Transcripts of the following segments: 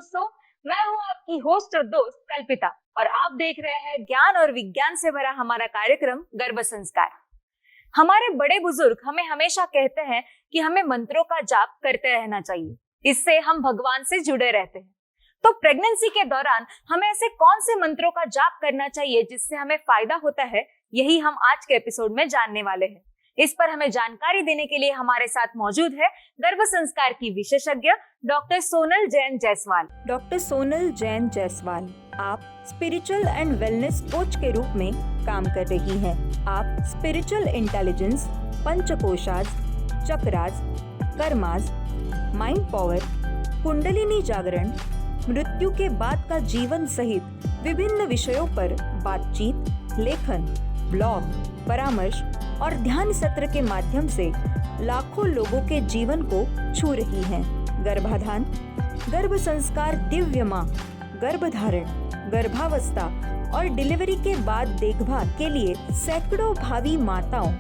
दोस्तों, मैं हूं आपकी होस्ट और दोस्त कल्पिता और आप देख रहे हैं ज्ञान और विज्ञान से भरा हमारा कार्यक्रम गर्भ संस्कार। हमारे बड़े बुजुर्ग हमें हमेशा कहते हैं कि हमें मंत्रों का जाप करते रहना चाहिए, इससे हम भगवान से जुड़े रहते हैं। तो प्रेगनेंसी के दौरान हमें ऐसे कौन से मंत्रों का जाप करना चाहिए जिससे हमें फायदा होता है, यही हम आज के एपिसोड में जानने वाले हैं। इस पर हमें जानकारी देने के लिए हमारे साथ मौजूद है गर्भ संस्कार की विशेषज्ञ डॉक्टर सोनल जैन जायसवाल। डॉक्टर सोनल जैन जायसवाल, आप स्पिरिचुअल एंड वेलनेस कोच के रूप में काम कर रही हैं। आप spiritual intelligence, panchakoshas, chakras, karmas, mind power, कुंडलिनी जागरण, मृत्यु के बाद का जीवन सहित विभिन्न विषयों पर बातचीत, लेखन, ब्लॉग, परामर्श और ध्यान सत्र के माध्यम से लाखों लोगों के जीवन को छू रही हैं। गर्भाधान, गर्भ संस्कार, दिव्य मां, गर्भधारण, गर्भावस्था और डिलीवरी के बाद देखभाल के लिए सैकड़ों भावी माताओं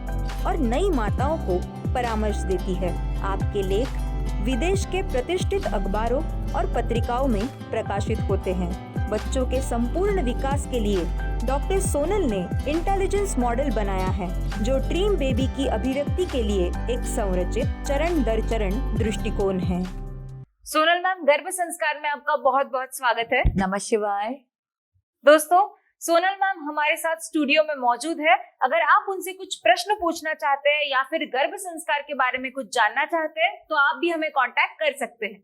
और नई माताओं को परामर्श देती है। आपके लेख विदेश के प्रतिष्ठित अखबारों और पत्रिकाओं में प्रकाशित होते हैं। बच्चों के संपूर्ण विकास के लिए डॉक्टर सोनल ने इंटेलिजेंस मॉडल बनाया है, जो ड्रीम बेबी की अभिव्यक्ति के लिए एक संरचित चरण दर चरण दृष्टिकोण है। सोनल मैम, गर्भ संस्कार में आपका बहुत बहुत स्वागत है। नमः शिवाय। दोस्तों, सोनल मैम हमारे साथ स्टूडियो में मौजूद है। अगर आप उनसे कुछ प्रश्न पूछना चाहते हैं या फिर गर्भ संस्कार के बारे में कुछ जानना चाहते हैं तो आप भी हमें कांटेक्ट कर सकते हैं।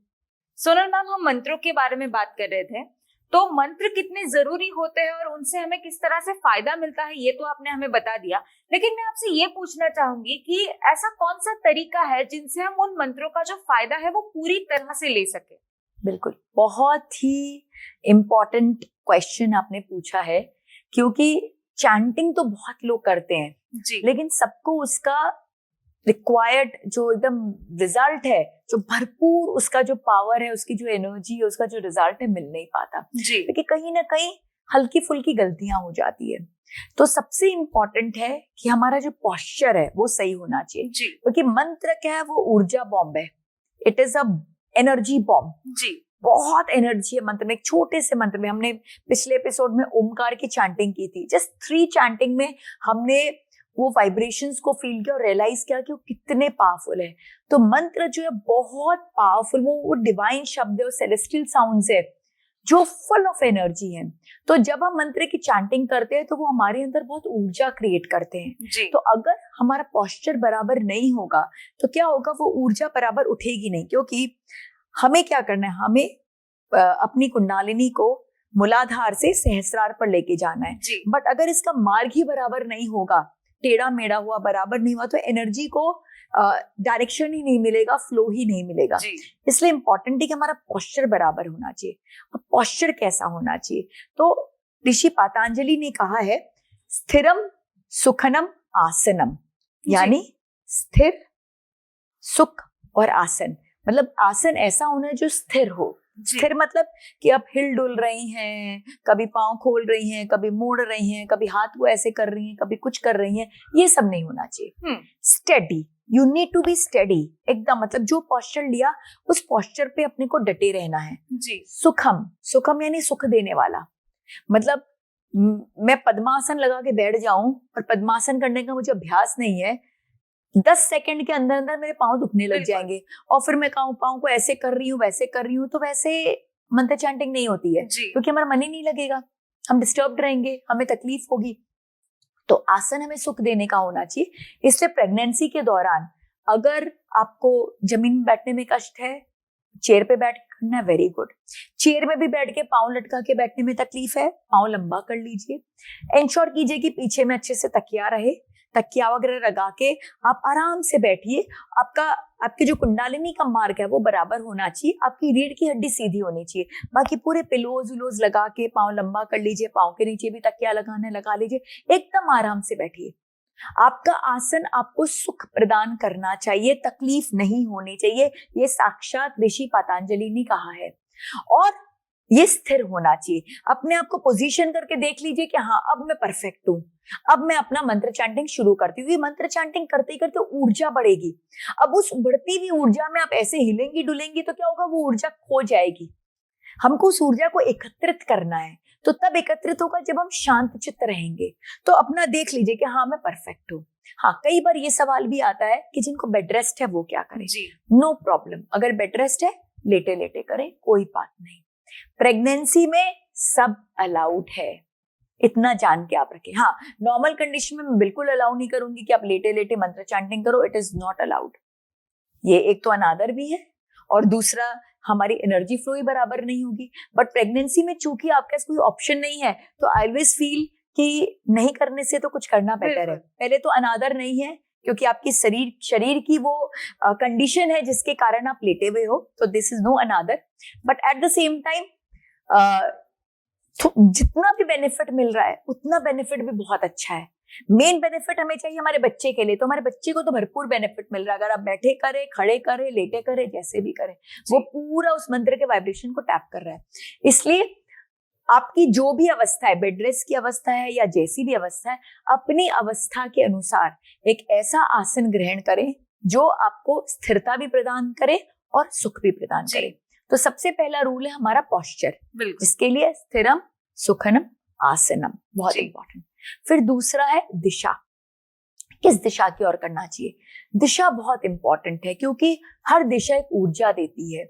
सोनल मैम, हम मंत्रों के बारे में बात कर रहे थे, तो मंत्र कितने जरूरी होते हैं और उनसे हमें किस तरह से फायदा मिलता है ये तो आपने हमें बता दिया, लेकिन मैं आपसे ये पूछना चाहूंगी कि ऐसा कौन सा तरीका है जिनसे हम उन मंत्रों का जो फायदा है वो पूरी तरह से ले सके। बिल्कुल, बहुत ही इम्पोर्टेंट क्वेश्चन आपने पूछा है, क्योंकि चैंटिंग तो बहुत लोग करते हैं जी, लेकिन सबको उसका रिक्वायर्ड जो एकदम रिजल्ट है, जो भरपूर उसका जो पावर है, उसकी जो एनर्जी है, उसका जो रिजल्ट है, मिल नहीं पाता जी। क्योंकि कहीं ना कहीं हल्की फुल्की गलतियां हो जाती है। तो सबसे इम्पोर्टेंट है कि हमारा जो पोस्चर है वो सही होना चाहिए, क्योंकि मंत्र क्या है, वो ऊर्जा बॉम्ब है। It is a energy bomb जी। बहुत एनर्जी है मंत्र में। एक छोटे से मंत्र में हमने पिछले एपिसोड में ओमकार की चैंटिंग की थी। जस्ट 3 चैंटिंग में हमने वो वाइब्रेशंस को फील किया और रियलाइज किया कि वो कितने पावरफुल है। तो मंत्र जो है बहुत पावरफुल, वो डिवाइन शब्द है, वो सेलेस्टियल साउंड्स है जो फुल ऑफ एनर्जी है। तो जब हम मंत्र की चैंटिंग करते हैं तो वो हमारे अंदर बहुत ऊर्जा क्रिएट करते हैं जी। तो अगर हमारा पोस्चर बराबर नहीं होगा तो क्या होगा, वो ऊर्जा बराबर उठेगी नहीं। क्योंकि हमें क्या करना है, हमें अपनी कुंडलिनी को मूलाधार से सहस्रार पर लेके जाना है। बट अगर इसका मार्ग ही बराबर नहीं होगा, टेढ़ा मेढ़ा हुआ, बराबर नहीं हुआ, तो एनर्जी को डायरेक्शन ही नहीं मिलेगा, फ्लो ही नहीं मिलेगा। इसलिए इंपॉर्टेंट है कि हमारा पोस्चर बराबर होना चाहिए। अब पोस्चर कैसा होना चाहिए, तो ऋषि पतंजलि ने कहा है स्थिरम सुखनम आसनम, यानी स्थिर, सुख और आसन। मतलब आसन ऐसा होना है जो स्थिर हो। स्थिर मतलब कि आप हिल डुल रही हैं, कभी पांव खोल रही हैं, कभी मोड़ रही हैं, कभी हाथ को ऐसे कर रही हैं, कभी कुछ कर रही हैं, ये सब नहीं होना चाहिए। Steady, you need to be steady एकदम। मतलब जो पोस्चर लिया उस पोस्चर पे अपने को डटे रहना है जी। सुखम, सुखम यानी सुख देने वाला। मतलब मैं पद्मासन लगा के बैठ जाऊं और पद्मासन करने का मुझे अभ्यास नहीं है, 10 सेकंड के अंदर अंदर मेरे पाँव दुखने लग जाएंगे और फिर मैं पाँव को ऐसे कर रही हूँ, वैसे कर रही हूँ, तो वैसे मंत्र चैंटिंग नहीं होती है क्योंकि हमारा मन ही नहीं लगेगा, हम डिस्टर्ब रहेंगे, हमें तकलीफ होगी। तो आसन हमें सुख देने का होना चाहिए। इसलिए प्रेगनेंसी के दौरान अगर आपको जमीन में बैठने में कष्ट है, चेयर पे बैठ करना है, वेरी गुड। चेयर में भी बैठ के पाँव लटका के बैठने में तकलीफ है, पाँव लंबा कर लीजिए। इंश्योर कीजिए कि पीछे में अच्छे से तकिया रहे, तकिया वगैरह लगा के आप आराम से बैठिए। आपके जो कुंडलिनी का मार्ग है वो बराबर होना चाहिए, आपकी रीढ़ की हड्डी सीधी होनी चाहिए। बाकी पूरे पिलोज विलोज लगा के पाँव लंबा कर लीजिए, पाँव के नीचे भी तकिया लगाना लगा लीजिए, एकदम आराम से बैठिए। आपका आसन आपको सुख प्रदान करना चाहिए, तकलीफ नहीं होनी चाहिए। ये साक्षात ऋषि पतंजलि ने कहा है। और ये स्थिर होना चाहिए। अपने आप को पोजीशन करके देख लीजिए कि हाँ अब मैं परफेक्ट हूँ, अब मैं अपना मंत्र चैंटिंग शुरू करती हूँ। ये मंत्र चैंटिंग करते ही करते ऊर्जा बढ़ेगी। अब उस बढ़ती हुई ऊर्जा में आप ऐसे हिलेंगी डुलेंगी तो क्या होगा, वो ऊर्जा खो जाएगी। हमको उस ऊर्जा को एकत्रित करना है, तो तब एकत्रित होगा जब हम शांत चित्त रहेंगे। तो अपना देख लीजिए कि हाँ मैं परफेक्ट हूँ। हाँ, कई बार ये सवाल भी आता है कि जिनको बेड रेस्ट है वो क्या करें। नो प्रॉब्लम, अगर बेड रेस्ट है लेटे लेटे करें, कोई बात नहीं। प्रेगनेंसी में सब अलाउड है, इतना जान के आप रखें। हाँ, नॉर्मल कंडीशन में मैं बिल्कुल अलाउ नहीं करूंगी कि आप लेटे लेटे मंत्र चैंटिंग करो, इट इज नॉट अलाउड। ये एक तो अनादर भी है और दूसरा हमारी एनर्जी फ्लो ही बराबर नहीं होगी। बट प्रेगनेंसी में चूंकि आपके पास कोई ऑप्शन नहीं है, तो आई ऑलवेज फील कि नहीं करने से तो कुछ करना बेटर है। पहले तो अनादर नहीं है, क्योंकि आपकी शरीर की वो कंडीशन है जिसके कारण आप लेटे हुए हो, तो दिस इज नो अनादर। But at the same time जितना भी बेनिफिट मिल रहा है उतना बेनिफिट भी बहुत अच्छा है। मेन बेनिफिट हमें चाहिए हमारे बच्चे के लिए, तो हमारे बच्चे को तो भरपूर बेनिफिट मिल रहा है। अगर आप बैठे करें, खड़े करें, लेटे करें, जैसे भी करें, वो पूरा उस मंत्र के वाइब्रेशन को टैप कर रहा है। इसलिए आपकी जो भी अवस्था है, बेड रेस्ट की अवस्था है या जैसी भी अवस्था है, अपनी अवस्था के अनुसार एक ऐसा आसन ग्रहण करें जो आपको स्थिरता भी प्रदान करे और सुख भी प्रदान करे। तो सबसे पहला रूल है हमारा पोस्चर, जिसके लिए स्थिरम सुखनम आसनम, बहुत इंपॉर्टेंट। फिर दूसरा है दिशा, किस दिशा की ओर करना चाहिए। दिशा बहुत इंपॉर्टेंट है क्योंकि हर दिशा एक ऊर्जा देती है।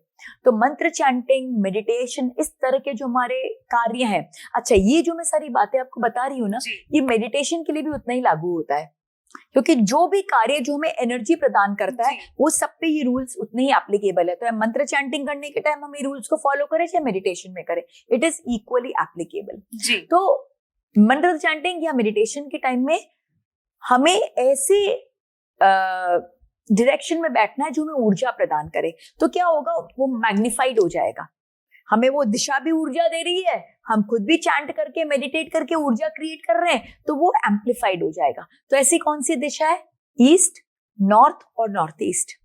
तो मंत्र चैंटिंग, मेडिटेशन, इस तरह के जो हमारे कार्य हैं, अच्छा ये जो मैं सारी बातें आपको बता रही हूँ ना, ये मेडिटेशन के लिए भी उतना ही लागू होता है, क्योंकि जो भी कार्य जो हमें एनर्जी प्रदान करता है वो सब पे ये रूल्स उतने ही एप्लीकेबल है। तो मंत्र चैंटिंग करने के टाइम हम ये रूल्स को फॉलो करें चाहे मेडिटेशन में करें, इट इज इक्वली एप्लीकेबल। तो मंत्र चैंटिंग या मेडिटेशन के टाइम में हमें ऐसे डायरेक्शन में बैठना है जो हमें ऊर्जा प्रदान करे। तो क्या होगा, वो मैग्निफाइड हो जाएगा। हमें वो दिशा भी ऊर्जा दे रही है, हम खुद भी चैंट करके मेडिटेट करके ऊर्जा क्रिएट कर रहे हैं, तो वो एम्पलीफाइड हो जाएगा। तो ऐसी कौन सी दिशा है? ईस्ट, नॉर्थ और नॉर्थ ईस्ट।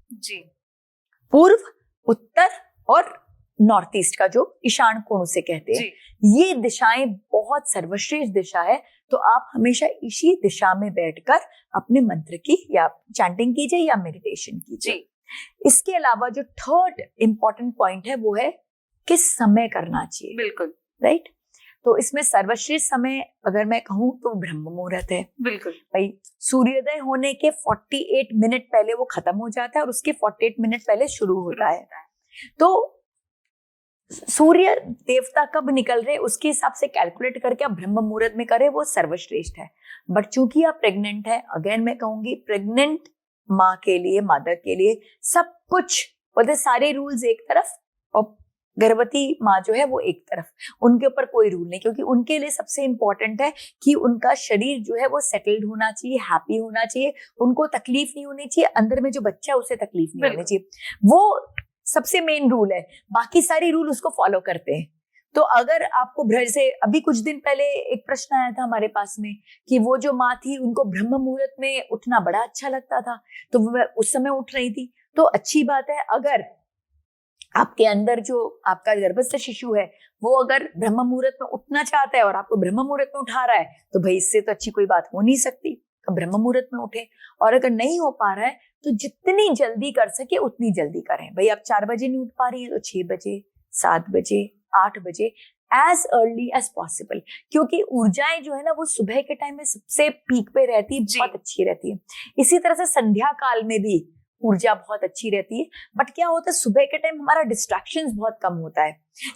पूर्व, उत्तर और नॉर्थ ईस्ट का जो ईशान कोण उसे कहते हैं, ये दिशाएं बहुत सर्वश्रेष्ठ दिशा है। तो आप हमेशा इसी दिशा में बैठकर अपने मंत्र की या चैंटिंग कीजिए या मेडिटेशन कीजिए। इसके अलावा जो थर्ड इंपॉर्टेंट पॉइंट है वो है किस समय करना चाहिए। बिल्कुल राइट। तो इसमें सर्वश्रेष्ठ समय अगर मैं कहूँ तो ब्रह्म मुहूर्त है। बिल्कुल भाई, सूर्योदय होने के 48 मिनट पहले वो खत्म हो जाता है और उसके 48 मिनट पहले शुरू होता है। तो सूर्य देवता कब निकल रहे उसके हिसाब से कैलकुलेट करके आप ब्रह्म मुहूर्त में करें, वो सर्वश्रेष्ठ है। बट चूंकि आप प्रेग्नेंट है, अगेन मैं कहूंगी प्रेग्नेंट माँ के लिए, मदर के लिए सब कुछ बोलते सारे रूल्स एक तरफ और गर्भवती माँ जो है वो एक तरफ, उनके ऊपर कोई रूल नहीं, क्योंकि उनके लिए सबसे इंपॉर्टेंट है कि उनका शरीर जो है वो सेटल्ड होना चाहिए, हैप्पी होना चाहिए, उनको तकलीफ नहीं होनी चाहिए, अंदर में जो बच्चा है उसे तकलीफ नहीं होनी चाहिए। वो सबसे मेन रूल है, बाकी सारी रूल उसको फॉलो करते हैं। तो अगर आपको जैसे अभी कुछ दिन पहले एक प्रश्न आया था हमारे पास में कि वो जो माँ थी उनको ब्रह्म मुहूर्त में उठना बड़ा अच्छा लगता था, तो वो उस समय उठ रही थी। तो अच्छी बात है, अगर आपके अंदर जो आपका गर्भस्थ शिशु है वो अगर ब्रह्म मुहूर्त में उठना चाहता है और आपको ब्रह्म मुहूर्त में उठा रहा है, तो भाई इससे तो अच्छी कोई बात हो नहीं सकती। तो ब्रह्म मुहूर्त में उठे, और अगर नहीं हो पा रहा है तो जितनी जल्दी कर सके उतनी जल्दी करें। भाई आप 4 बजे नहीं उठ पा रही है तो 6 बजे, 7 बजे, 8 बजे, एज अर्ली एज पॉसिबल, क्योंकि ऊर्जाएं जो है ना वो सुबह के टाइम में सबसे पीक पे रहती है, बहुत अच्छी रहती है। इसी तरह से संध्या काल में भी ऊर्जा बहुत अच्छी रहती है। बट क्या होता है, सुबह के टाइम हमारा डिस्ट्रैक्शंस बहुत कम होता है।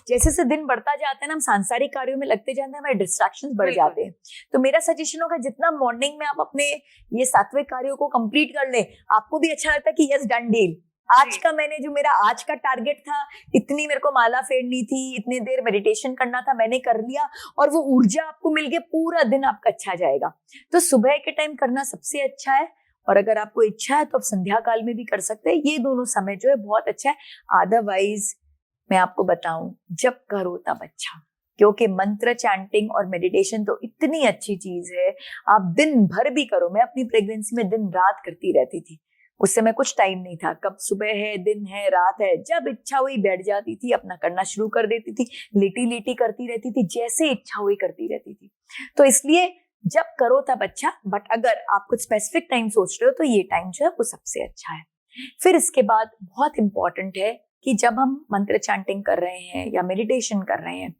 जैसे जैसे दिन बढ़ता जाता है ना, हम सांसारिक कार्यों में लगते जाते हैं, हमारे डिस्ट्रैक्शंस बढ़ जाते हैं। तो मेरा सजेशन होगा जितना मॉर्निंग में आप अपने ये सात्विक कार्यों को कंप्लीट कर ले, आपको भी अच्छा लगता है कि यस डन डील, आज का मैंने जो मेरा आज का टारगेट था, इतनी मेरे को माला फेरनी थी, इतनी देर मेडिटेशन करना था, मैंने कर लिया, और वो ऊर्जा आपको मिल गई, पूरा दिन आपका अच्छा जाएगा। तो सुबह के टाइम करना सबसे अच्छा है, और अगर आपको इच्छा है तो आप संध्या काल में भी कर सकते हैं। ये दोनों समय जो है बहुत अच्छा है। अदरवाइज मैं आपको बताऊं, जब करो तब अच्छा, क्योंकि मंत्र चैंटिंग और मेडिटेशन तो इतनी अच्छी चीज है, आप दिन भर भी करो। मैं अपनी प्रेगनेंसी में दिन रात करती रहती थी, उस समय कुछ टाइम नहीं था, कब सुबह है, दिन है, रात है, जब इच्छा हुई बैठ जाती थी, अपना करना शुरू कर देती थी, लेटी लेटी करती रहती थी, जैसे इच्छा हुई करती रहती थी। तो इसलिए जब करो तब अच्छा, बट अगर आप कुछ स्पेसिफिक टाइम सोच रहे हो तो ये टाइम जो है वो सबसे अच्छा है। फिर इसके बाद बहुत इंपॉर्टेंट है कि जब हम मंत्र चैंटिंग कर रहे हैं या मेडिटेशन कर रहे हैं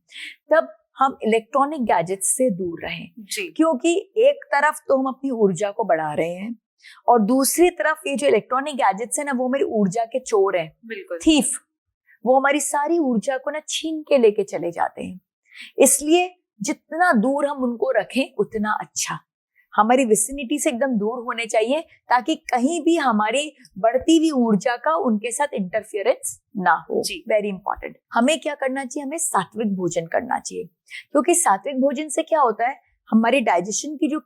तब हम इलेक्ट्रॉनिक गैजेट्स से दूर रहें जी। क्योंकि एक तरफ तो हम अपनी ऊर्जा को बढ़ा रहे हैं और दूसरी तरफ ये जो इलेक्ट्रॉनिक गैजेट्स है ना वो मेरी ऊर्जा के चोर हैं, बिल्कुल थीफ। वो हमारी सारी ऊर्जा को ना छीन के लेके चले जाते हैं। इसलिए जितना दूर हम उनको रखें उतना अच्छा। हमारी विसिनिटी से एकदम दूर होने चाहिए ताकि कहीं भी हमारी बढ़ती हुई ऊर्जा का उनके साथ इंटरफियरेंस ना हो। Very important. हमें क्या करना चाहिए, हमें सात्विक भोजन करना चाहिए क्योंकि सात्विक भोजन से क्या होता है, हमारी डाइजेशन की जो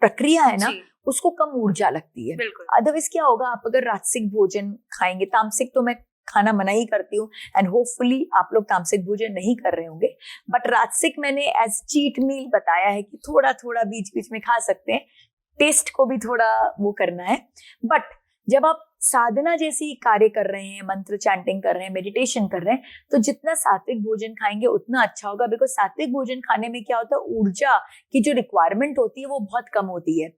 प्रक्रिया है ना उसको कम ऊर्जा लगती है। अदरवाइज क्या होगा, आप अगर राजसिक भोजन खाएंगे, तामसिक तो मैं खाना मना ही करती हूँ एंड होपफुली आप लोग तामसिक भोजन नहीं कर रहे होंगे, बट राजसिक मैंने एज चीट मील बताया है कि थोड़ा थोड़ा बीच बीच में खा सकते हैं, टेस्ट को भी थोड़ा वो करना है। बट जब आप साधना जैसी कार्य कर रहे हैं, मंत्र चैंटिंग कर रहे हैं, मेडिटेशन कर रहे हैं, तो जितना सात्विक भोजन खाएंगे उतना अच्छा होगा। बिकॉज सात्विक भोजन खाने में क्या होता है, ऊर्जा की जो रिक्वायरमेंट होती है वो बहुत कम होती है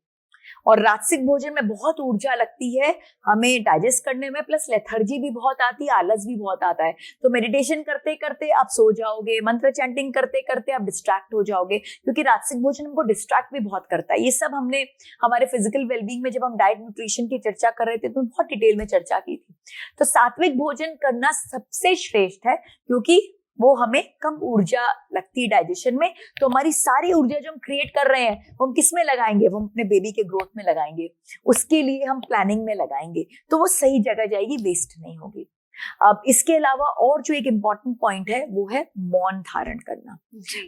और राजसिक भोजन में बहुत ऊर्जा लगती है हमें डाइजेस्ट करने में, प्लस लेथर्जी भी बहुत आती है, आलस भी बहुत आता है। तो मेडिटेशन करते करते आप सो जाओगे, मंत्र चैंटिंग करते करते आप डिस्ट्रैक्ट हो जाओगे क्योंकि राजसिक भोजन हमको डिस्ट्रैक्ट भी बहुत करता है। ये सब हमने हमारे फिजिकल वेलबींग में जब हम डाइट न्यूट्रिशन की चर्चा कर रहे थे तो बहुत डिटेल में चर्चा की थी। तो सात्विक भोजन करना सबसे श्रेष्ठ है क्योंकि वो हमें कम ऊर्जा लगती है डाइजेशन में। तो हमारी सारी ऊर्जा जो हम क्रिएट कर रहे हैं वो हम किस में लगाएंगे, वो हम अपने बेबी के ग्रोथ में लगाएंगे, उसके लिए हम प्लानिंग में लगाएंगे, तो वो सही जगह जाएगी, वेस्ट नहीं होगी। अब इसके अलावा और जो एक इम्पॉर्टेंट पॉइंट है वो है मौन धारण करना।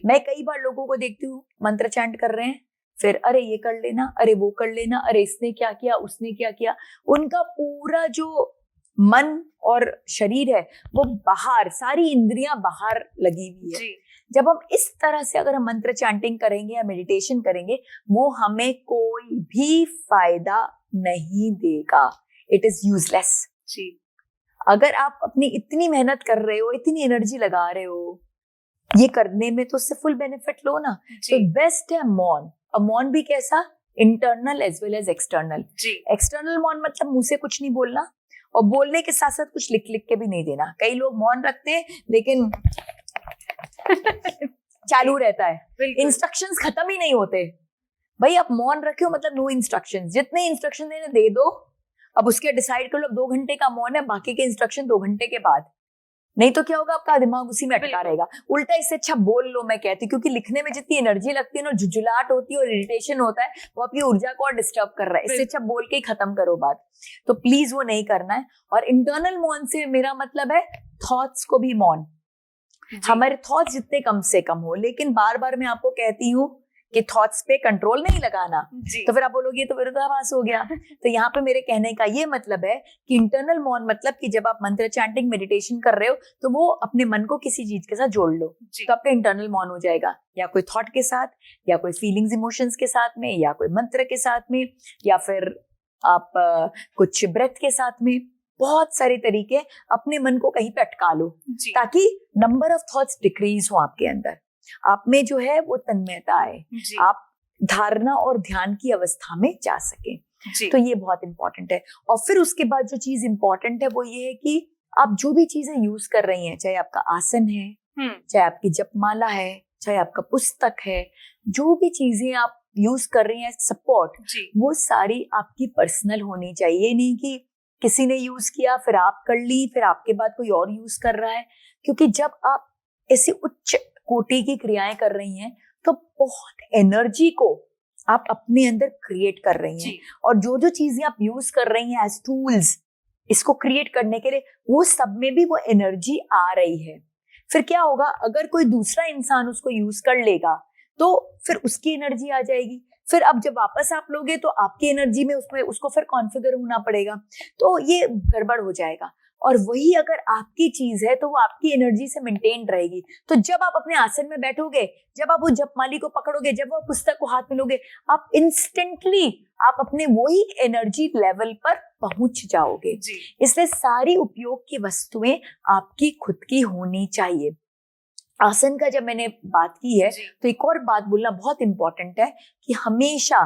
मैं कई बार लोगों को देखती हूँ मंत्र चैंट कर रहे हैं, फिर अरे ये कर लेना, अरे वो कर लेना, अरे इसने क्या किया, उसने क्या किया, उनका पूरा जो मन और शरीर है वो बाहर, सारी इंद्रियां बाहर लगी हुई है। जब हम इस तरह से अगर हम मंत्र चैंटिंग करेंगे या मेडिटेशन करेंगे वो हमें कोई भी फायदा नहीं देगा, इट इज यूजलेस। अगर आप अपनी इतनी मेहनत कर रहे हो, इतनी एनर्जी लगा रहे हो ये करने में, तो उससे फुल बेनिफिट लो ना। तो बेस्ट है मौन। अब मौन भी कैसा, internal as well as external. External मौन मतलब मुंह से कुछ नहीं बोलना और बोलने के साथ साथ कुछ लिख लिख के भी नहीं देना। कई लोग मौन रखते हैं लेकिन चालू रहता है, इंस्ट्रक्शंस खत्म ही नहीं होते। भाई आप मौन रखे हो मतलब नो इंस्ट्रक्शंस, जितने इंस्ट्रक्शन देने दे दो, अब उसके डिसाइड कर लो 2 घंटे का मौन है, बाकी के इंस्ट्रक्शन 2 घंटे के बाद। नहीं तो क्या होगा, आपका दिमाग उसी में अटका रहेगा। उल्टा इससे अच्छा बोल लो, मैं कहती हूँ, क्योंकि लिखने में जितनी एनर्जी लगती है ना, झुझुलाहट होती है और इरिटेशन होता है, वो आपकी ऊर्जा को और डिस्टर्ब कर रहा है। इससे अच्छा बोल के ही खत्म करो बात। तो प्लीज वो नहीं करना है। और इंटरनल मौन से मेरा मतलब है थॉट्स को भी मौन। हमारे थॉट्स जितने कम से कम हो, लेकिन बार बार मैं आपको कहती हूँ कि थॉट्स पे कंट्रोल नहीं लगाना। तो फिर आप बोलोगे तो विरोधाभास हो गया। तो यहाँ पे मेरे कहने का ये मतलब है कि इंटरनल मौन मतलब कि जब आप मंत्र चैंटिंग मेडिटेशन कर रहे हो तो वो अपने मन को किसी चीज के साथ जोड़ लो, तो आपका इंटरनल मौन हो जाएगा। या कोई थॉट के साथ, या कोई फीलिंग्स इमोशंस के साथ में, या कोई मंत्र के साथ में, या फिर आप कुछ ब्रेथ के साथ में। बहुत सारे तरीके अपने मन को कहीं पे अटका लो ताकि नंबर ऑफ थॉट्स डिक्रीज हो आपके अंदर, आप में जो है वो तन्मयता आए, आप धारणा और ध्यान की अवस्था में जा सके। तो ये बहुत इंपॉर्टेंट है। और फिर उसके बाद जो चीज इंपॉर्टेंट है वो ये है कि आप जो भी चीजें यूज कर रही हैं, चाहे आपका आसन है, चाहे आपकी जपमाला है, चाहे आपका पुस्तक है, जो भी चीजें आप यूज कर रही हैं सपोर्ट, वो सारी आपकी पर्सनल होनी चाहिए। नहीं कि किसी ने यूज किया फिर आप कर ली, फिर आपके बाद कोई और यूज कर रहा है। क्योंकि जब आप ऐसी उच्च कोटि की क्रियाएं कर रही हैं तो बहुत एनर्जी को आप अपने अंदर क्रिएट कर रही हैं। और जो जो चीजें आप यूज कर रही हैं एज टूल्स इसको क्रिएट करने के लिए, वो सब में भी वो एनर्जी आ रही है। फिर क्या होगा, अगर कोई दूसरा इंसान उसको यूज कर लेगा तो फिर उसकी एनर्जी आ जाएगी। फिर अब जब वापस आप लोगे तो आपकी एनर्जी में उसको फिर कॉन्फ़िगर होना पड़ेगा, तो ये गड़बड़ हो जाएगा। और वही अगर आपकी चीज है तो वो आपकी एनर्जी से मेंटेन रहेगी। तो जब आप अपने आसन में बैठोगे, जब आप वो जपमाली को पकड़ोगे, जब वो पुस्तक को हाथ में लोगे, आप इंस्टेंटली आप अपने वही एनर्जी लेवल पर पहुंच जाओगे। इसलिए सारी उपयोग की वस्तुएं आपकी खुद की होनी चाहिए। आसन का जब मैंने बात की है तो एक और बात बोलना बहुत इंपॉर्टेंट है कि हमेशा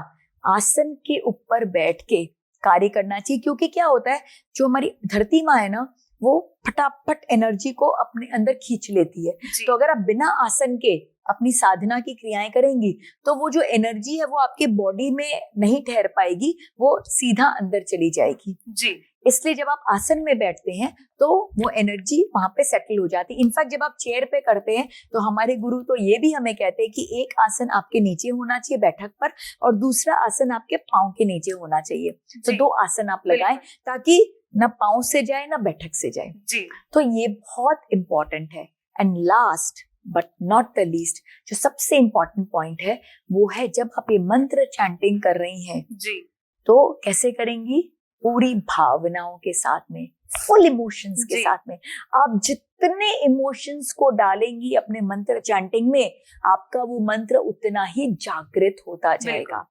आसन के ऊपर बैठ के कार्य करना चाहिए। क्योंकि क्या होता है, जो हमारी धरती माँ है ना, वो फटाफट एनर्जी को अपने अंदर खींच लेती है। तो अगर आप बिना आसन के अपनी साधना की क्रियाएं करेंगी तो वो जो एनर्जी है वो आपके बॉडी में नहीं ठहर पाएगी, वो सीधा अंदर चली जाएगी जी। इसलिए जब आप आसन में बैठते हैं तो वो एनर्जी वहां पे सेटल हो जाती है। इनफैक्ट जब आप चेयर पे करते हैं तो हमारे गुरु तो ये भी हमें कहते हैं कि एक आसन आपके नीचे होना चाहिए बैठक पर और दूसरा आसन आपके पाँव के नीचे होना चाहिए। तो 2 आसन आप लगाएं ताकि ना पाँव से जाए ना बैठक से जाए जी। तो ये बहुत इंपॉर्टेंट है। And last but not the least, जो सबसे इंपॉर्टेंट पॉइंट है वो है जब आप ये मंत्र चैंटिंग कर रही हैं जी, तो कैसे करेंगी? पूरी भावनाओं के साथ में, फुल इमोशंस के साथ में। आप जितने इमोशंस को डालेंगी अपने मंत्र चैंटिंग में, आपका वो मंत्र उतना ही जागृत होता जाएगा।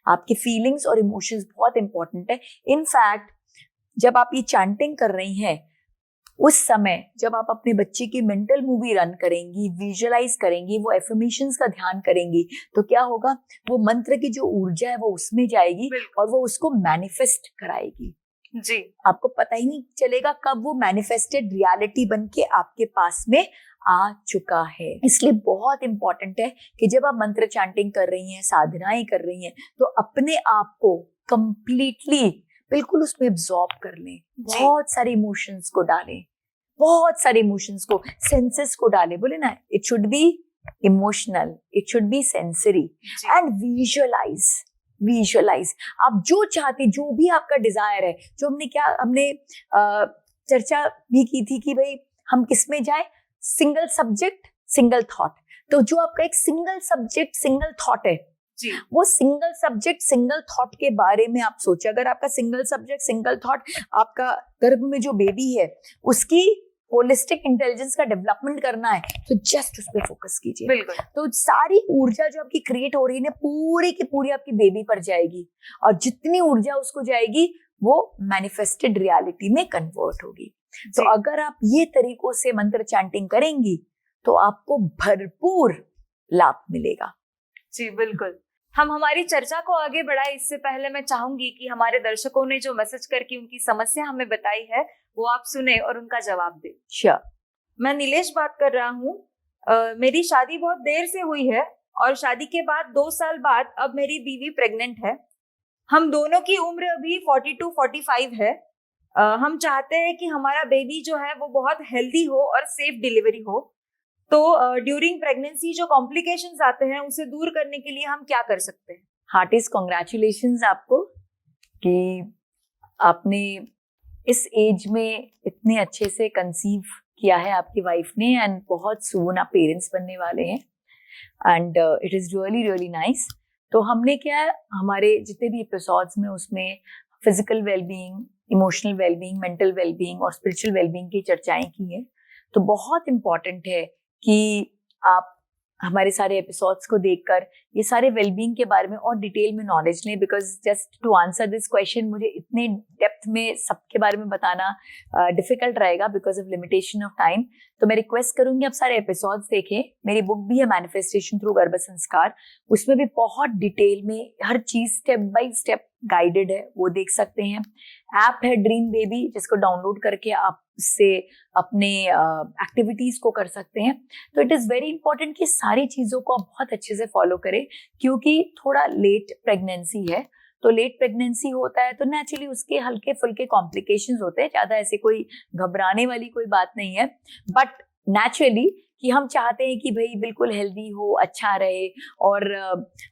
आपकी फीलिंग्स और इमोशंस बहुत इंपॉर्टेंट है। इनफैक्ट जब आप ये चैंटिंग कर रही हैं उस समय जब आप अपने बच्चे की मेंटल मूवी रन करेंगी, विजुअलाइज करेंगी, वो एफर्मेशंस का ध्यान करेंगी तो क्या होगा? वो मंत्र की जो ऊर्जा है वो उसमें जाएगी और वो उसको मैनिफेस्ट कराएगी जी। आपको पता ही नहीं चलेगा कब वो मैनिफेस्टेड रियलिटी बन के आपके पास में आ चुका है। इसलिए बहुत इंपॉर्टेंट है कि जब आप मंत्र चैंटिंग कर रही हैं, साधनाएं कर रही हैं, तो अपने आप को कंप्लीटली बिल्कुल उसमें एब्जॉर्ब कर लें। बहुत सारे इमोशंस को डालें, बहुत सारे इमोशंस को, सेंसेस को डालें। बोले ना, it should be emotional, it should be sensory and visualise. आप जो चाहते, जो भी आपका डिजायर है, जो हमने चर्चा भी की थी कि भाई हम किस में जाए, सिंगल सब्जेक्ट सिंगल थॉट। तो जो आपका एक सिंगल सब्जेक्ट सिंगल थॉट है जी, वो सिंगल सब्जेक्ट सिंगल थॉट के बारे में आप सोचिए। अगर आपका सिंगल सब्जेक्ट सिंगल थॉट, आपका गर्भ में जो बेबी है उसकी होलिस्टिक इंटेलिजेंस का डेवलपमेंट करना है तो जस्ट उस पर फोकस कीजिए। बिल्कुल। तो सारी ऊर्जा जो आपकी क्रिएट हो रही है ना, पूरी की पूरी आपकी बेबी पर जाएगी और जितनी ऊर्जा उसको जाएगी वो मैनिफेस्टेड रियलिटी में कन्वर्ट होगी। तो अगर आप ये तरीकों से मंत्र चैंटिंग करेंगी तो आपको भरपूर लाभ मिलेगा। जी बिल्कुल। हम हमारी चर्चा को आगे बढ़ाए इससे पहले मैं चाहूंगी कि हमारे दर्शकों ने जो मैसेज करके उनकी समस्या हमें बताई है वो आप सुने और उनका जवाब दें। श्योर। मैं नीलेश बात कर रहा हूँ। मेरी शादी बहुत देर से हुई है और शादी के बाद 2 साल बाद अब मेरी बीवी प्रेग्नेंट है। हम दोनों की उम्र अभी 42-45 है। हम चाहते हैं कि हमारा बेबी जो है वो बहुत हेल्दी हो और सेफ डिलीवरी हो। तो ड्यूरिंग प्रेगनेंसी जो कॉम्प्लिकेशंस आते हैं उसे दूर करने के लिए हम क्या कर सकते हैं? हार्टिस्ट कॉन्ग्रेचुलेशंस आपको कि आपने इस एज में इतने अच्छे से कंसीव किया है आपकी वाइफ ने, एंड बहुत सून आप पेरेंट्स बनने वाले हैं and it is really really nice. तो हमने क्या है, हमारे जितने भी एपिसोड्स में उसमें physical wellbeing, emotional wellbeing, mental wellbeing और स्पिरिचुअल वेलबींग की चर्चाएं की हैं। तो बहुत इम्पॉर्टेंट है कि आप हमारे सारे एपिसोड्स को देखकर ये सारे वेलबींग के बारे में और डिटेल में नॉलेज लें, because just to answer this question मुझे इतने डेप्थ में सबके बारे में बताना डिफिकल्ट रहेगा because of limitation of time. तो मैं रिक्वेस्ट करूंगी आप सारे एपिसोड्स देखें। मेरी बुक भी है मैनिफेस्टेशन थ्रू गर्भ संस्कार, उसमें भी बहुत डिटेल में हर चीज स्टेप बाय स्टेप गाइडेड है, वो देख सकते हैं। ऐप है ड्रीम बेबी, जिसको डाउनलोड करके आप उससे अपने एक्टिविटीज को कर सकते हैं। तो इट इज़ वेरी इंपॉर्टेंट कि सारी चीज़ों को आप बहुत अच्छे से फॉलो करें, क्योंकि थोड़ा लेट प्रेगनेंसी है। तो लेट प्रेगनेंसी होता है तो नेचुरली उसके हल्के फुल्के कॉम्प्लिकेशंस होते हैं, ज़्यादा ऐसे कोई घबराने वाली कोई बात नहीं है। बट नेचुरली कि हम चाहते हैं कि भाई बिल्कुल हेल्दी हो, अच्छा रहे। और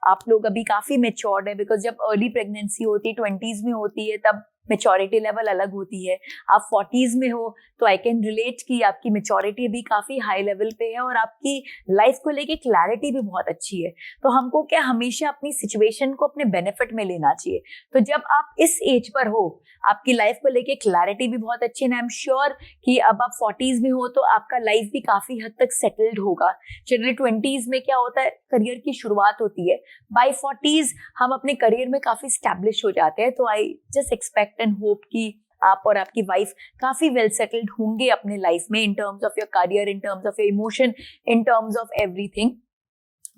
आप लोग अभी काफ़ी मेच्योर्ड है, बिकॉज जब अर्ली प्रेगनेंसी होती है 20s में होती है तब मेच्योरिटी लेवल अलग होती है। आप 40s में हो तो आई कैन रिलेट कि आपकी मेच्योरिटी भी काफ़ी हाई लेवल पे है और आपकी लाइफ को लेके क्लैरिटी भी बहुत अच्छी है। तो हमको क्या, हमेशा अपनी सिचुएशन को अपने बेनिफिट में लेना चाहिए। तो जब आप इस एज पर हो, आपकी लाइफ को लेके क्लैरिटी भी बहुत अच्छी है। आई एम श्योर कि अब आप 40s में हो तो आपका लाइफ भी काफ़ी हद तक सेटल्ड होगा। जनरली 20s में क्या होता है, करियर की शुरुआत होती है। बाय 40s हम अपने करियर में काफ़ी स्टैब्लिश हो जाते हैं। तो I just expect and hope कि आप और आपकी वाइफ काफी वेल सेटल्ड होंगे अपने लाइफ में, in terms of your career, in terms of your emotion, in terms of everything.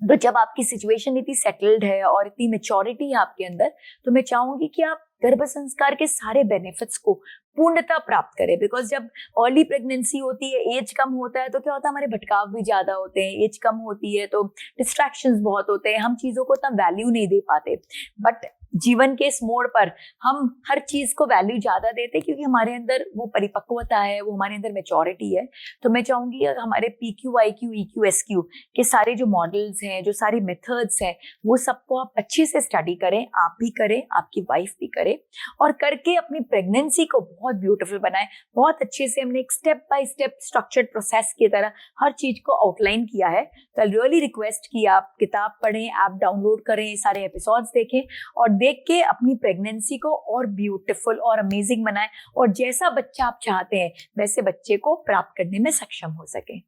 तो जब आपकी सिचुएशन इतनी सेटल्ड है और इतनी मेच्योरिटी है आपके अंदर, तो मैं चाहूंगी कि आप गर्भ संस्कार के सारे बेनिफिट्स को पूर्णता प्राप्त करें। बिकॉज जब अर्ली प्रेगनेंसी होती है, एज कम होता है, तो क्या होता है, हमारे भटकाव भी ज्यादा होते हैं। एज कम होती है तो डिस्ट्रैक्शंस बहुत होते हैं, हम चीजों को उतना वैल्यू नहीं दे पाते। बट जीवन के इस मोड़ पर हम हर चीज को वैल्यू ज्यादा देते हैं, क्योंकि हमारे अंदर वो परिपक्वता है, वो हमारे अंदर मैच्योरिटी है। तो मैं चाहूंगी हमारे PQ, IQ, EQ, SQ के सारे जो मॉडल्स हैं, जो सारे मेथड्स हैं, वो सबको आप अच्छे से स्टडी करें, आप भी करें, आपकी वाइफ भी करे, और करके अपनी प्रेगनेंसी को बहुत ब्यूटीफुल बनाएं। बहुत अच्छे से हमने एक step by step structured process की तरह हर चीज को आउटलाइन किया है। तो आई रियली रिक्वेस्ट कि आप किताब पढ़ें, ऐप डाउनलोड करें, सारे एपिसोड्स देखें और देख के अपनी प्रेगनेंसी को और ब्यूटीफुल और अमेजिंग बनाएं, और जैसा बच्चा आप चाहते हैं वैसे बच्चे को प्राप्त करने में सक्षम हो सके।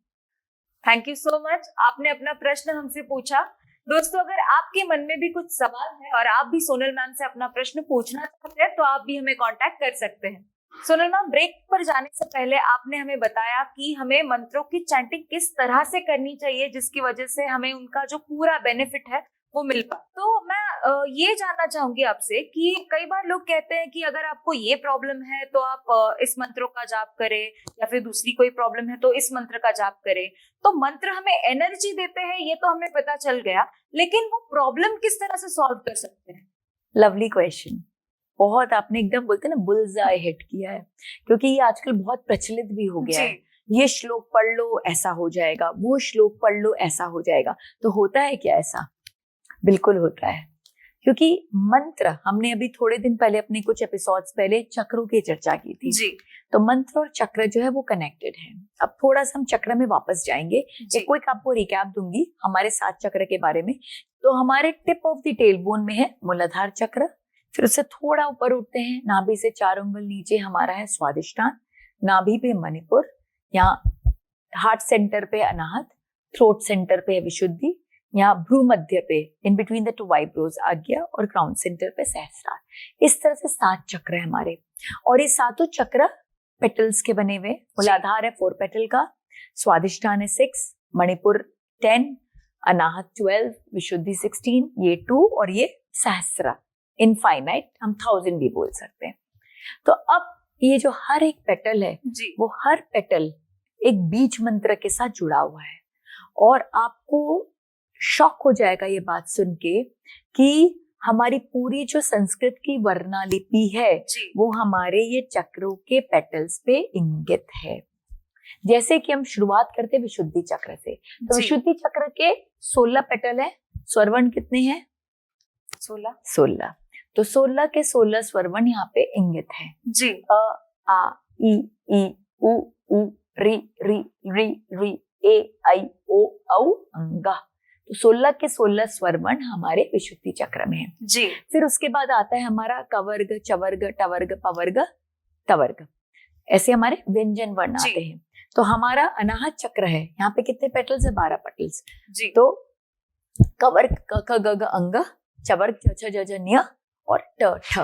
Thank you so much. आपने अपना प्रश्न हमसे पूछा। दोस्तों, अगर आपके मन में भी कुछ सवाल है और आप भी सोनल मैम से अपना प्रश्न पूछना चाहते हैं तो आप भी हमें कांटेक्ट कर सकते हैं। सोनल मैम, ब्रेक पर जाने से पहले आपने हमें बताया कि हमें मंत्रों की चैंटिंग किस तरह से करनी चाहिए जिसकी वजह से हमें उनका जो पूरा बेनिफिट है वो मिल पाए। तो मैं ये जानना चाहूंगी आपसे कि कई बार लोग कहते हैं कि अगर आपको ये प्रॉब्लम है तो आप इस मंत्रों का जाप करें, या फिर दूसरी कोई प्रॉब्लम है तो इस मंत्र का जाप करें। तो मंत्र हमें एनर्जी देते हैं, ये तो हमें पता चल गया, लेकिन वो प्रॉब्लम किस तरह से सॉल्व कर सकते हैं? Lovely question. बहुत आपने एकदम बोलते हैं ना बुल्सआई हिट किया है, क्योंकि ये आजकल बहुत प्रचलित भी हो गया है। ये श्लोक पढ़ लो ऐसा हो जाएगा, वो श्लोक पढ़ लो ऐसा हो जाएगा। तो होता है क्या ऐसा? बिल्कुल होता है, क्योंकि मंत्र, हमने अभी थोड़े दिन पहले अपने कुछ एपिसोड्स पहले चक्रों की चर्चा की थी जी। तो मंत्र और चक्र जो है वो कनेक्टेड है। अब थोड़ा सा हम चक्र में वापस जाएंगे। एक क्विक आपको रिकैप दूंगी हमारे 7 चक्र के बारे में। तो हमारे tip of the tail bone में है मूलाधार चक्र, फिर उससे थोड़ा ऊपर उठते हैं, नाभि से 4 उंगल नीचे हमारा है स्वादिष्ठान, नाभि पे मणिपुर, यहाँ हार्ट सेंटर पे अनाहत, थ्रोट सेंटर पे है विशुद्धि, यहाँ भ्रू मध्य पे इन बिटवीन द 2 वाइब्रोज आज्ञा, और क्राउन सेंटर पे सहस्रार। इस तरह से 7 चक्र है हमारे, और ये 7 चक्र पेटल्स के बने हुए। मूलाधार है 4 पेटल का, स्वादिष्ठान है 6, मणिपुर 10, अनाहत 12, विशुद्धि 16, ये 2 और ये सहस्रार इनफाइनाइट, हम 1000 भी बोल सकते हैं। तो अब ये जो हर एक पेटल है जी, वो हर पेटल एक बीज मंत्र के साथ जुड़ा हुआ है। और आपको शॉक हो जाएगा ये बात सुन के कि हमारी पूरी जो संस्कृत की वर्णालिपि है वो हमारे ये चक्रों के पेटल्स पे इंगित है। जैसे कि हम शुरुआत करते विशुद्धि चक्र से, तो विशुद्धि चक्र के 16 पेटल है। स्वरवर्ण कितने हैं? 16। तो 16 के 16 स्वरवर्ण यहाँ पे इंगित है जी। अ, आ, ई, उ, री, री, ए, आई, ओ, औ, अंगा। तो 16 के 16 स्वरवर्ण हमारे विशुद्धि चक्र में है जी। फिर उसके बाद आता है हमारा कवर्ग, चवर्ग, टवर्ग, पवर्ग, तवर्ग। ऐसे हमारे व्यंजन वर्ण आते हैं। तो हमारा अनाहत चक्र है, यहाँ पे कितने पेटल्स है? 12 पेटल्स जी। तो कवर्ग क, ख, ग, ग, अंग, चवर्ग च, छ, ज, ज, न्य, और ट, ठ,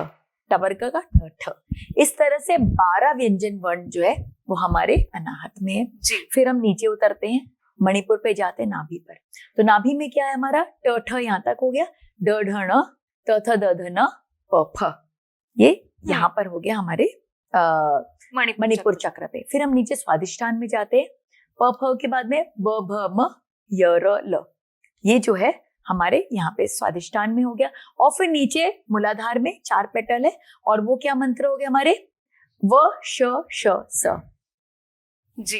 टवर्ग का ट, ठ। इस तरह से 12 व्यंजन वर्ण जो है वो हमारे अनाहत में है जी। फिर हम नीचे उतरते हैं, मणिपुर पे जाते हैं नाभि पर। तो नाभि में क्या है हमारा? ट, ठ यहाँ तक हो गया, ड, ढ, ण, त, थ, द, ध, न, प, फ। ये यहाँ पर हो गया हमारे मणिपुर चक्र पे। फिर हम नीचे स्वादिष्ठान में जाते हैं, प, फ के बाद में ब, भ, म, य, र, ल। ये जो है हमारे यहाँ पे स्वादिष्ठान में हो गया। और फिर नीचे मूलाधार में 4 पेटल है, और वो क्या मंत्र हो गए हमारे? व, श, श, स जी।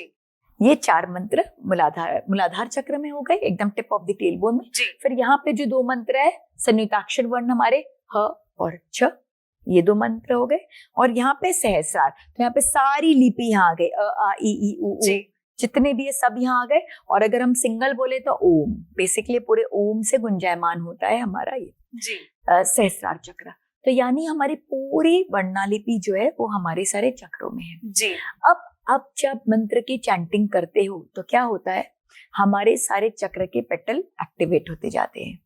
ये 4 मंत्र मूलाधार चक्र में हो गए, एकदम tip of the tail bone में जी। फिर यहाँ पे जो 2 मंत्र है संयुक्ताक्षर वर्ण हमारे ह और छ, ये 2 मंत्र हो गए। और यहाँ पे सहस्रार, तो यहाँ पे सारी लिपि यहाँ आ गई, अ, आ, ई, उ, जितने भी है सब यहाँ आ गए। और अगर हम सिंगल बोले तो ओम, बेसिकली पूरे ओम से गुंजायमान होता है हमारा ये जी सहस्रार चक्र। तो यानी हमारी पूरी वर्णालिपि जो है वो हमारे सारे चक्रों में है जी। अब जब मंत्र की चैंटिंग करते हो तो क्या होता है? हमारे सारे चक्र के पेटल एक्टिवेट होते जाते हैं।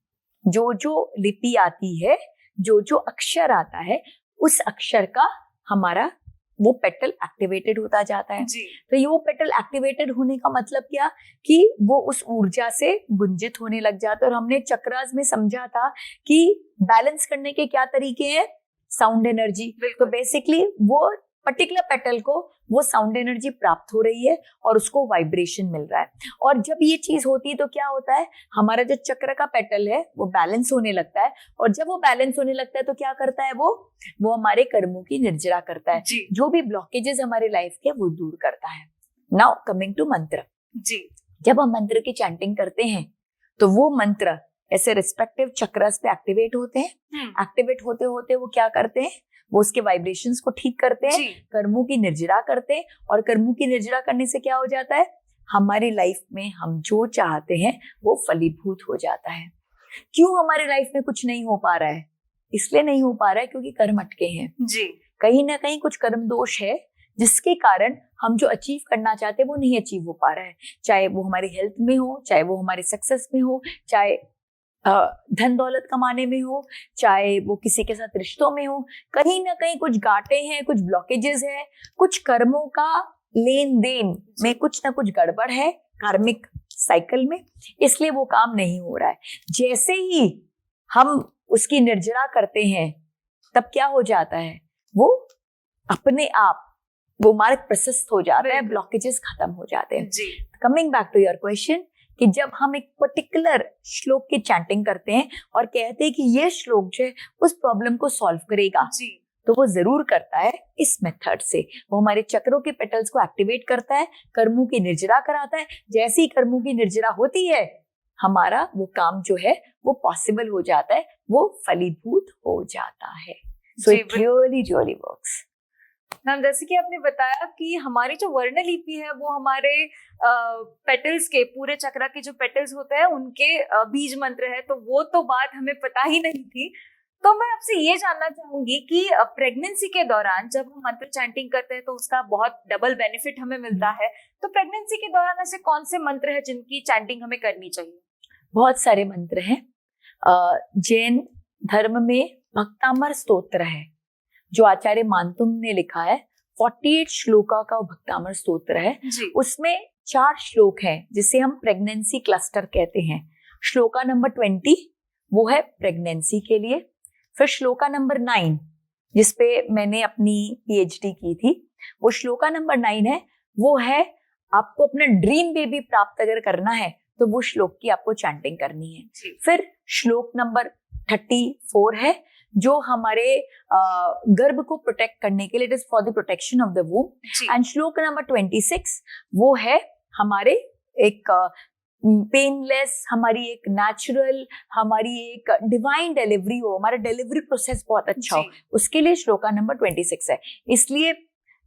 जो जो लिपि आती है, जो जो अक्षर आता है, उस अक्षर का हमारा वो पेटल एक्टिवेटेड होता जाता है जी। तो ये वो पेटल एक्टिवेटेड होने का मतलब क्या? कि वो उस ऊर्जा से गुंजित होने लग जाता है। और हमने चक्रास में समझा था कि बैलेंस करने के क्या तरीके हैं? Sound energy. तो बेसिकली वो पर्टिकुलर पेटल को वो साउंड एनर्जी प्राप्त हो रही है और उसको वाइब्रेशन मिल रहा है। और जब ये चीज होती है तो क्या होता है, हमारा जो चक्र का पेटल है वो बैलेंस होने लगता है, और जब वो बैलेंस होने लगता है तो क्या करता है वो हमारे कर्मों की निर्जरा करता है, जो भी ब्लॉकेजेस हमारे लाइफ के वो दूर करता है। नाउ कमिंग टू मंत्र जी, जब हम मंत्र की चैंटिंग करते हैं तो वो मंत्र ऐसे रिस्पेक्टिव चक्रस पे एक्टिवेट होते हैं। एक्टिवेट होते होते वो क्या करते हैं, वो उसके वाइब्रेशंस को ठीक करते हैं, कर्मों की निर्जरा करते हैं, और कर्मों की निर्जरा करने से क्या हो जाता है, हमारी लाइफ में हम जो चाहते हैं वो फलीभूत हो जाता है। क्यों हमारी लाइफ में कुछ नहीं हो पा रहा है? इसलिए नहीं हो पा रहा है क्योंकि कर्म अटके हैं जी। कहीं ना कहीं कुछ कर्म दोष है जिसके कारण हम जो अचीव करना चाहते हैं वो नहीं अचीव हो पा रहा है, चाहे वो हमारी हेल्थ में हो, चाहे वो हमारे सक्सेस में हो, चाहे धन दौलत कमाने में हो, चाहे वो किसी के साथ रिश्तों में हो। कहीं ना कहीं कुछ गांठें हैं, कुछ ब्लॉकेजेस है, कुछ कर्मों का लेन देन में कुछ ना कुछ गड़बड़ है कार्मिक साइकिल में, इसलिए वो काम नहीं हो रहा है। जैसे ही हम उसकी निर्जरा करते हैं तब क्या हो जाता है, वो अपने आप वो मार्ग प्रशस्त हो जाता है, ब्लॉकेजेस खत्म हो जाते हैं। Coming back to your question, कि जब हम एक पर्टिकुलर श्लोक की चैंटिंग करते हैं और कहते हैं कि ये श्लोक जो है उस प्रॉब्लम को सॉल्व करेगा जी, तो वो जरूर करता है इस मेथड से। वो हमारे चक्रों के पेटल्स को एक्टिवेट करता है, कर्मों की निर्जरा कराता है। जैसे ही कर्मों की निर्जरा होती है हमारा वो काम जो है वो पॉसिबल हो जाता है, वो फलीभूत हो जाता है। So it really really works. Ma'am, जैसे कि आपने बताया कि हमारी जो वर्ण लिपि है वो हमारे पेटल्स के, पूरे चक्र के जो पेटल्स होते हैं उनके बीज मंत्र है, तो वो तो बात हमें पता ही नहीं थी। तो मैं आपसे ये जानना चाहूंगी कि प्रेगनेंसी के दौरान जब हम मंत्र चैंटिंग करते हैं तो उसका बहुत डबल बेनिफिट हमें मिलता है, तो प्रेगनेंसी के दौरान ऐसे कौन से मंत्र है जिनकी चैंटिंग हमें करनी चाहिए? बहुत सारे मंत्र हैं। जैन धर्म में भक्तामर स्तोत्र है जो आचार्य मानतुंग ने लिखा है, 48 श्लोका का भक्तामर स्तोत्र है। उसमें 4 श्लोक हैं जिसे हम प्रेगनेंसी क्लस्टर कहते हैं। श्लोका नंबर 20 वो है प्रेगनेंसी के लिए। फिर श्लोका नंबर 9 जिसपे मैंने अपनी पीएचडी की थी, वो श्लोका नंबर 9 है, वो है आपको अपना ड्रीम बेबी प्राप्त अगर करना है तो वो श्लोक की आपको चैंटिंग करनी है। फिर श्लोक नंबर 34 है जो हमारे गर्भ को प्रोटेक्ट करने के लिए, it is for the protection of the वूम। And श्लोक नंबर 26 वो है हमारे एक पेनलेस, हमारी एक नेचुरल, हमारी एक डिवाइन डिलीवरी हो, हमारा डिलीवरी प्रोसेस बहुत अच्छा हो, उसके लिए श्लोका नंबर 26 है। इसलिए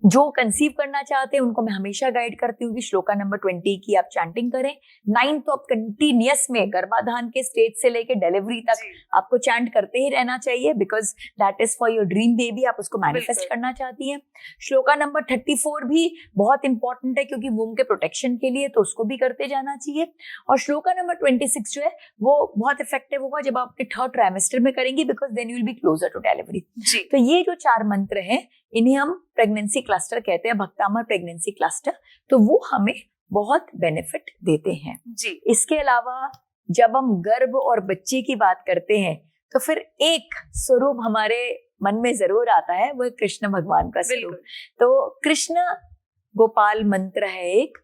जो कंसीव करना चाहते हैं उनको मैं हमेशा गाइड करती हूँ कि श्लोका नंबर 20 की आप चैंटिंग करें। 9 तो आप कंटिन्यूअस में गर्भाधान के स्टेज से लेके डिलीवरी तक आपको चैंट करते ही रहना चाहिए, because that is for your dream baby, आप उसको मैनिफेस्ट करना चाहती हैं। श्लोका नंबर 34 भी बहुत इंपॉर्टेंट है क्योंकि वूम के प्रोटेक्शन के लिए, तो उसको भी करते जाना चाहिए। और श्लोका नंबर 26 जो है वो बहुत इफेक्टिव होगा जब आप अपने 3rd ट्राइमेस्टर में करेंगी, because then you will be closer to delivery. तो ये जो 4 मंत्र हैं इन्हें हम प्रेगनेंसी क्लस्टर कहते हैं, भक्तामर प्रेगनेंसी क्लस्टर। तो वो हमें बहुत बेनिफिट देते हैं जी। इसके अलावा जब हम गर्भ और बच्चे की बात करते हैं तो फिर एक स्वरूप हमारे मन में जरूर आता है, वो कृष्ण भगवान का स्वरूप। तो कृष्ण गोपाल मंत्र है एक,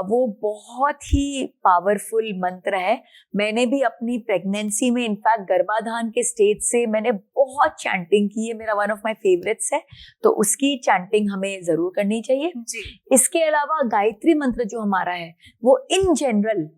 वो बहुत ही पावरफुल मंत्र है। मैंने भी अपनी प्रेगनेंसी में, इनफैक्ट गर्भाधान के स्टेज से मैंने बहुत चैंटिंग की है, मेरा वन ऑफ माय फेवरेट्स है, तो उसकी चैंटिंग हमें जरूर करनी चाहिए जी। इसके अलावा गायत्री मंत्र जो हमारा है वो इन जनरल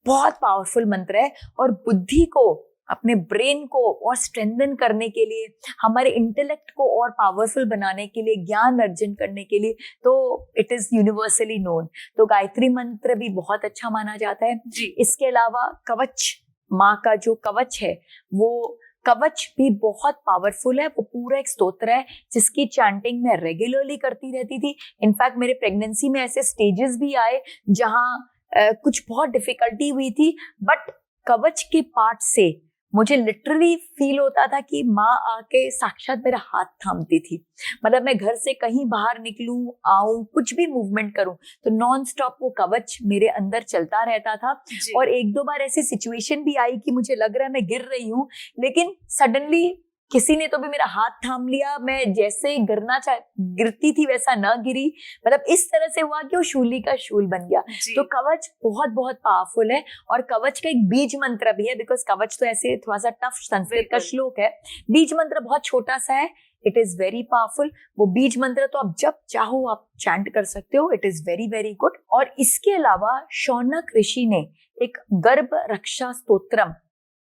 बहुत पावरफुल मंत्र है और बुद्धि को, अपने ब्रेन को और स्ट्रेंथन करने के लिए, हमारे इंटेलेक्ट को और पावरफुल बनाने के लिए, ज्ञान अर्जन करने के लिए, तो इट इज यूनिवर्सली नोन। तो गायत्री मंत्र भी बहुत अच्छा माना जाता है जी। इसके अलावा कवच, माँ का जो कवच है वो कवच भी बहुत पावरफुल है। वो पूरा एक स्तोत्र है जिसकी चैंटिंग मैं रेगुलरली करती रहती थी। इनफैक्ट मेरे प्रेगनेंसी में ऐसे स्टेजेस भी आए जहाँ कुछ बहुत डिफिकल्टी हुई थी, बट कवच के पार्ट से मुझे लिटरली फील होता था कि माँ आके साक्षात मेरा हाथ थामती थी। मतलब मैं घर से कहीं बाहर निकलूं, आऊं, कुछ भी मूवमेंट करूं तो नॉन स्टॉप वो कवच मेरे अंदर चलता रहता था। और 1-2 बार ऐसी सिचुएशन भी आई कि मुझे लग रहा है मैं गिर रही हूँ, लेकिन सडनली किसी ने तो भी मेरा हाथ थाम लिया, मैं जैसे गिरती थी वैसा ना गिरी, मतलब इस तरह से हुआ कि वो शूली का शूल बन गया। तो कवच बहुत बहुत पावरफुल है, और कवच का एक बीज मंत्र भी है, बिकॉज कवच तो ऐसे थोड़ा सा टफ संस्कृत का श्लोक है, बीज मंत्र बहुत छोटा सा है, इट इज वेरी पावरफुल। वो बीज मंत्र तो आप जब चाहो आप चैंट कर सकते हो, it is very very good. और इसके अलावा शौनक ऋषि ने एक गर्भ रक्षा स्तोत्रम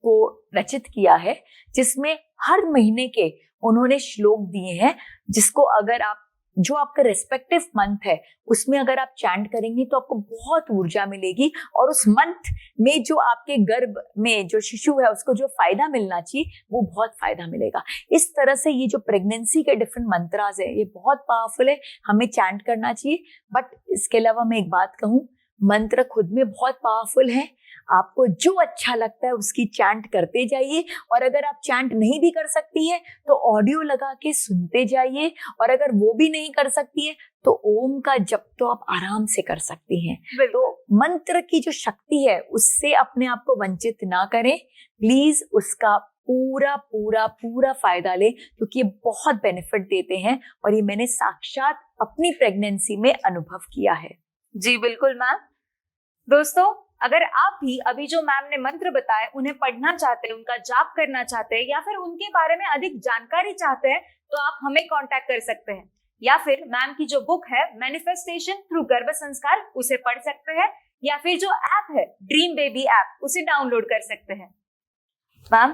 को रचित किया है, जिसमें हर महीने के उन्होंने श्लोक दिए हैं, जिसको अगर आप जो आपका रेस्पेक्टिव मंथ है उसमें अगर आप चैंट करेंगे तो आपको बहुत ऊर्जा मिलेगी, और उस मंथ में जो आपके गर्भ में जो शिशु है उसको जो फायदा मिलना चाहिए वो बहुत फायदा मिलेगा। इस तरह से ये जो प्रेगनेंसी के डिफरेंट मंत्रास है ये बहुत पावरफुल है, हमें चैंट करना चाहिए। बट इसके अलावा मैं एक बात कहूँ, मंत्र खुद में बहुत पावरफुल है, आपको जो अच्छा लगता है उसकी चैंट करते जाइए, और अगर आप चैंट नहीं भी कर सकती हैं तो ऑडियो लगा के सुनते जाइए, और अगर वो भी नहीं कर सकती है तो ओम का जप तो आप आराम से कर सकती हैं। तो मंत्र की जो शक्ति है उससे अपने आप को वंचित ना करें, प्लीज उसका पूरा पूरा पूरा फायदा ले, क्योंकि ये बहुत बेनिफिट देते हैं, और ये मैंने साक्षात अपनी प्रेगनेंसी में अनुभव किया है। जी बिल्कुल मैम। दोस्तों, अगर आप भी अभी जो मैम ने मंत्र बताए उन्हें पढ़ना चाहते हैं, उनका जाप करना चाहते हैं, या फिर उनके बारे में अधिक जानकारी चाहते हैं, तो आप हमें कांटेक्ट कर सकते हैं, या फिर मैम की जो बुक है मैनिफेस्टेशन थ्रू गर्भ संस्कार उसे पढ़ सकते हैं, या फिर जो ऐप है ड्रीम बेबी ऐप उसे डाउनलोड कर सकते हैं। मैम,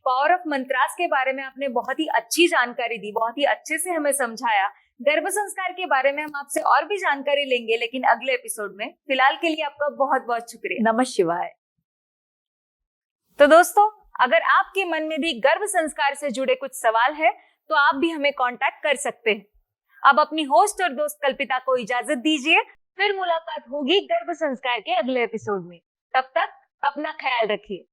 पावर ऑफ मंत्रास के बारे में आपने बहुत ही अच्छी जानकारी दी, बहुत ही अच्छे से हमें समझाया। गर्भ संस्कार के बारे में हम आपसे और भी जानकारी लेंगे, लेकिन अगले एपिसोड में। फिलहाल के लिए आपका बहुत बहुत शुक्रिया। नमः शिवाय। तो दोस्तों, अगर आपके मन में भी गर्भ संस्कार से जुड़े कुछ सवाल है तो आप भी हमें कांटेक्ट कर सकते हैं। अब अपनी होस्ट और दोस्त कल्पिता को इजाजत दीजिए, फिर मुलाकात होगी गर्भ संस्कार के अगले एपिसोड में। तब तक अपना ख्याल रखिए।